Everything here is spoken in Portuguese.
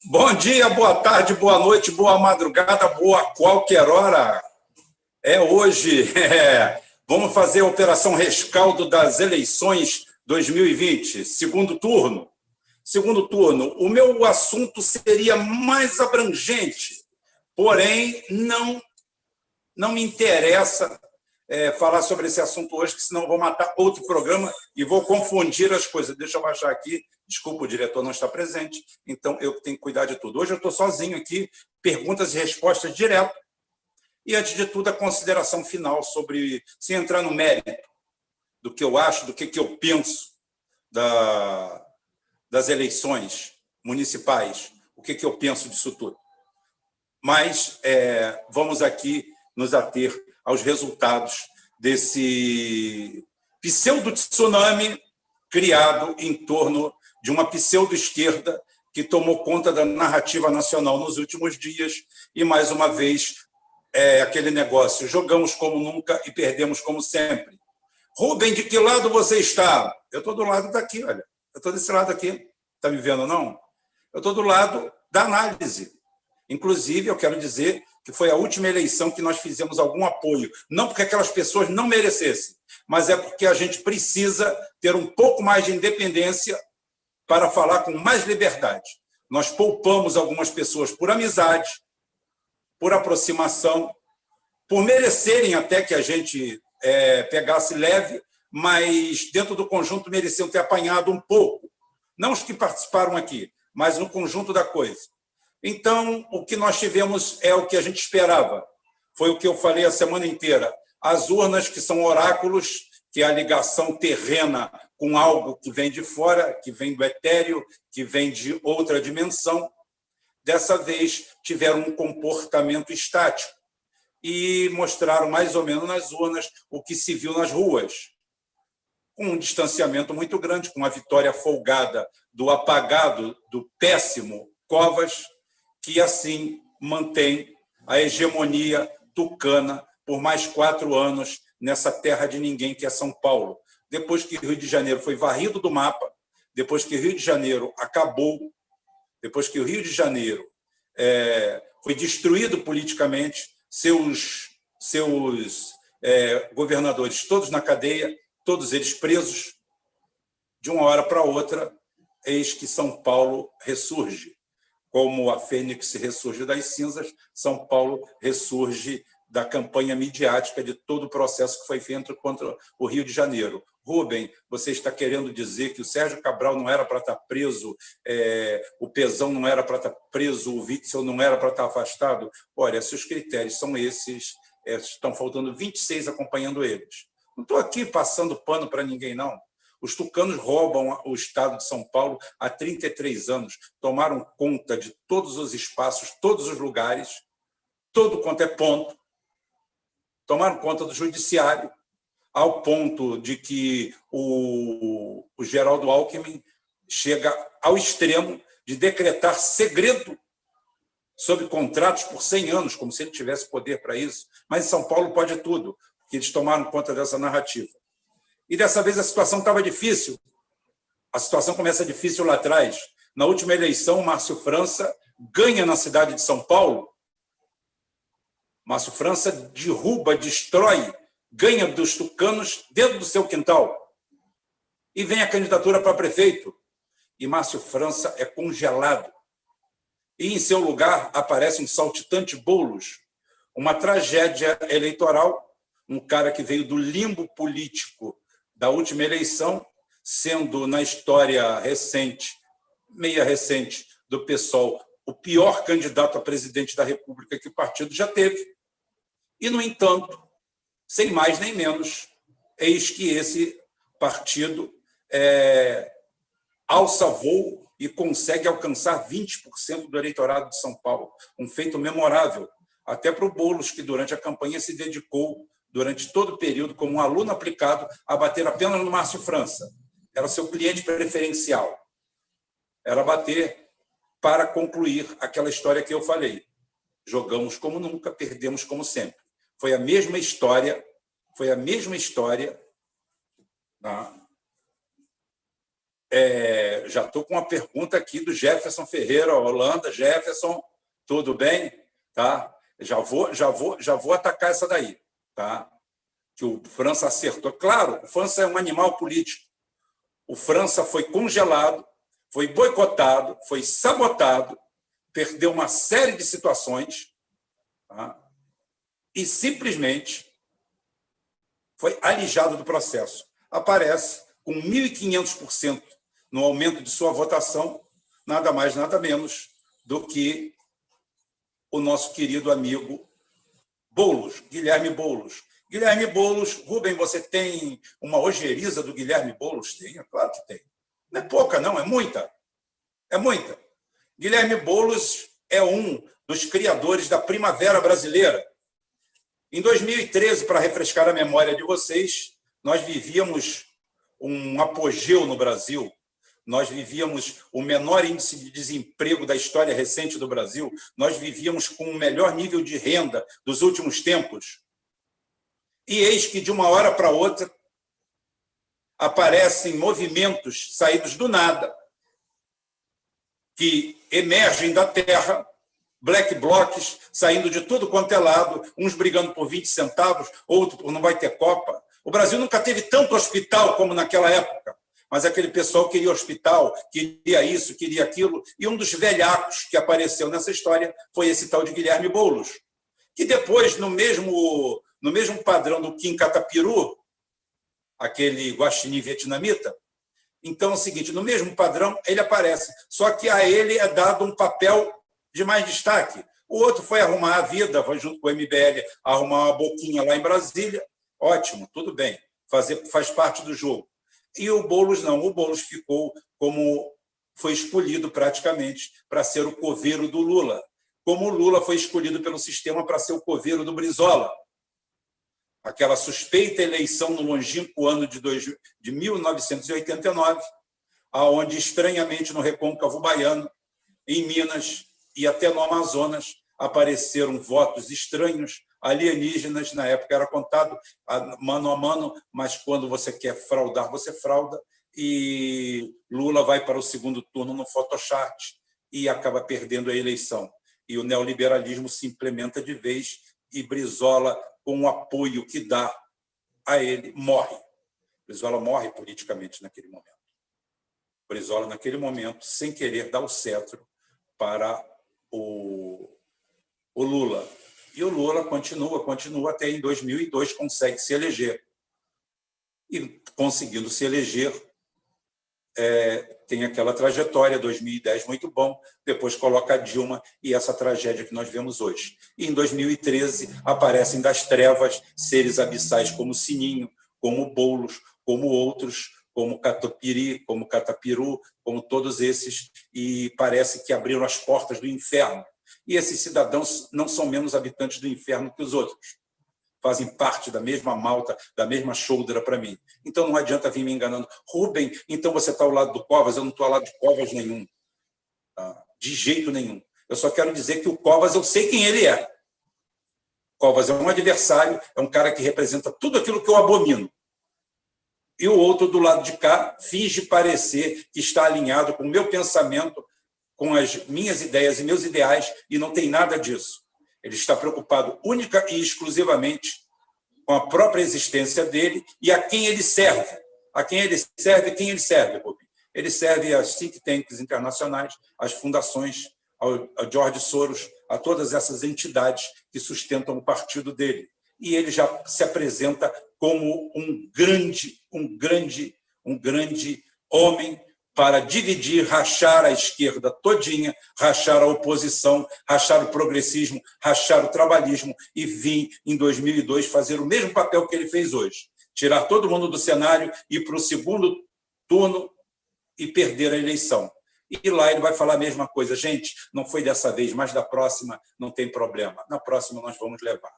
Bom dia, boa tarde, boa noite, boa madrugada, boa qualquer hora. É hoje. Vamos fazer a operação rescaldo das eleições 2020, segundo turno. Segundo turno, o meu assunto seria mais abrangente, porém não me interessa falar sobre esse assunto hoje, que senão vou matar outro programa e vou confundir as coisas. Deixa eu baixar aqui. Desculpa, o diretor não está presente, então eu tenho que cuidar de tudo. Hoje eu estou sozinho aqui, perguntas e respostas direto. E, antes de tudo, a consideração final sobre, sem entrar no mérito do que eu acho, do que eu penso das eleições municipais, o que eu penso disso tudo. Mas vamos aqui nos ater aos resultados desse pseudo-tsunami criado em torno de uma pseudo-esquerda que tomou conta da narrativa nacional nos últimos dias e, mais uma vez, aquele negócio, jogamos como nunca e perdemos como sempre. Rubem, de que lado você está? Eu estou do lado daqui, olha. Eu estou desse lado aqui. Está me vendo, não? Eu estou do lado da análise. Inclusive, eu quero dizer que foi a última eleição que nós fizemos algum apoio. Não porque aquelas pessoas não merecessem, mas é porque a gente precisa ter um pouco mais de independência para falar com mais liberdade. Nós poupamos algumas pessoas por amizade, por aproximação, por merecerem até que a gente pegasse leve, mas dentro do conjunto mereciam ter apanhado um pouco. Não os que participaram aqui, mas no conjunto da coisa. Então, o que nós tivemos é o que a gente esperava. Foi o que eu falei a semana inteira. As urnas, que são oráculos, que é a ligação terrena com algo que vem de fora, que vem do etéreo, que vem de outra dimensão, dessa vez tiveram um comportamento estático e mostraram mais ou menos nas urnas o que se viu nas ruas, com um distanciamento muito grande, com a vitória folgada do apagado, do péssimo Covas, que assim mantém a hegemonia tucana por mais 4 anos nessa terra de ninguém que é São Paulo. Depois que Rio de Janeiro foi varrido do mapa, depois que Rio de Janeiro acabou, depois que o Rio de Janeiro foi destruído politicamente, seus governadores todos na cadeia, todos eles presos, de uma hora para outra, eis que São Paulo ressurge. Como a Fênix ressurge das cinzas, São Paulo ressurge da campanha midiática de todo o processo que foi feito contra o Rio de Janeiro. Rubem, você está querendo dizer que o Sérgio Cabral não era para estar preso, o Pezão não era para estar preso, o Witzel não era para estar afastado? Olha, se os critérios são esses, estão faltando 26 acompanhando eles. Não estou aqui passando pano para ninguém, não. Os tucanos roubam o estado de São Paulo há 33 anos, tomaram conta de todos os espaços, todos os lugares, todo quanto é ponto, tomaram conta do judiciário, ao ponto de que o Geraldo Alckmin chega ao extremo de decretar segredo sobre contratos por 100 anos, como se ele tivesse poder para isso. Mas em São Paulo pode tudo, porque eles tomaram conta dessa narrativa. E dessa vez a situação estava difícil. A situação começa difícil lá atrás. Na última eleição, Márcio França ganha na cidade de São Paulo. Márcio França derruba, destrói, ganha dos tucanos dentro do seu quintal. E vem a candidatura para prefeito. E Márcio França é congelado. E em seu lugar aparece um saltitante Boulos, uma tragédia eleitoral, um cara que veio do limbo político da última eleição, sendo na história recente, meia recente, do PSOL, o pior candidato a presidente da República que o partido já teve. E, no entanto, sem mais nem menos, eis que esse partido alça voo e consegue alcançar 20% do eleitorado de São Paulo. Um feito memorável, até para o Boulos, que durante a campanha se dedicou, durante todo o período, como um aluno aplicado, a bater apenas no Márcio França. Era seu cliente preferencial. Era bater para concluir aquela história que eu falei. Jogamos como nunca, perdemos como sempre. Foi a mesma história, tá? Já estou com uma pergunta aqui do Jefferson Ferreira, Holanda. Jefferson, tudo bem? Tá? Já vou atacar essa daí, tá? Que o França acertou. Claro, o França é um animal político. O França foi congelado, foi boicotado, foi sabotado, perdeu uma série de situações, tá? E simplesmente foi alijado do processo. Aparece com 1.500% no aumento de sua votação, nada mais, nada menos do que o nosso querido amigo Boulos, Guilherme Boulos. Guilherme Boulos, Rubem, você tem uma ojeriza do Guilherme Boulos? Tem, claro que tem. Não é pouca, não, é muita. É muita. Guilherme Boulos é um dos criadores da Primavera Brasileira. Em 2013, para refrescar a memória de vocês, nós vivíamos um apogeu no Brasil. Nós vivíamos o menor índice de desemprego da história recente do Brasil. Nós vivíamos com o melhor nível de renda dos últimos tempos. E eis que, de uma hora para outra, aparecem movimentos saídos do nada, que emergem da terra, black blocs saindo de tudo quanto é lado, uns brigando por 20 centavos, outro por não vai ter Copa. O Brasil nunca teve tanto hospital como naquela época, mas aquele pessoal queria hospital, queria isso, queria aquilo, e um dos velhacos que apareceu nessa história foi esse tal de Guilherme Boulos, que depois, no mesmo padrão do Kim Katapiru, aquele guaxinim vietnamita, então é o seguinte, no mesmo padrão ele aparece, só que a ele é dado um papel de mais destaque. O outro foi arrumar a vida, foi junto com o MBL arrumar uma boquinha lá em Brasília. Ótimo, tudo bem, faz parte do jogo. E o Boulos não, o Boulos ficou como foi escolhido praticamente para ser o coveiro do Lula, como o Lula foi escolhido pelo sistema para ser o coveiro do Brizola. Aquela suspeita eleição no longínquo ano de 1989, aonde estranhamente no Recôncavo Baiano, em Minas e até no Amazonas, apareceram votos estranhos, alienígenas. Na época era contado mano a mano, mas quando você quer fraudar, você frauda, e Lula vai para o segundo turno no Photoshop e acaba perdendo a eleição. E o neoliberalismo se implementa de vez, e Brizola, com o apoio que dá a ele, morre. Brizola morre politicamente naquele momento. Brizola, naquele momento, sem querer dar o cetro para o Lula. E o Lula continua até em 2002, consegue se eleger. E, conseguindo se eleger, tem aquela trajetória, 2010 muito bom, depois coloca a Dilma e essa tragédia que nós vemos hoje. E em 2013 aparecem das trevas seres abissais como Sininho, como Boulos, como outros, como Catupiry, como Catapiru, como todos esses, e parece que abriram as portas do inferno. E esses cidadãos não são menos habitantes do inferno que os outros. Fazem parte da mesma malta, da mesma shoulder para mim. Então não adianta vir me enganando. Rubem, então você está ao lado do Covas, eu não estou ao lado de Covas nenhum. Tá? De jeito nenhum. Eu só quero dizer que o Covas, eu sei quem ele é. Covas é um adversário, é um cara que representa tudo aquilo que eu abomino. E o outro do lado de cá finge parecer que está alinhado com o meu pensamento, com as minhas ideias e meus ideais, e não tem nada disso. Ele está preocupado única e exclusivamente com a própria existência dele e a quem ele serve. A quem ele serve, quem ele serve, Rubem? Ele serve às think tanks internacionais, às fundações, ao George Soros, a todas essas entidades que sustentam o partido dele. E ele já se apresenta como um grande homem para dividir, rachar a esquerda todinha, rachar a oposição, rachar o progressismo, rachar o trabalhismo e vir, em 2002, fazer o mesmo papel que ele fez hoje. Tirar todo mundo do cenário, ir para o segundo turno e perder a eleição. E lá ele vai falar a mesma coisa. Gente, não foi dessa vez, mas da próxima não tem problema. Na próxima nós vamos levar.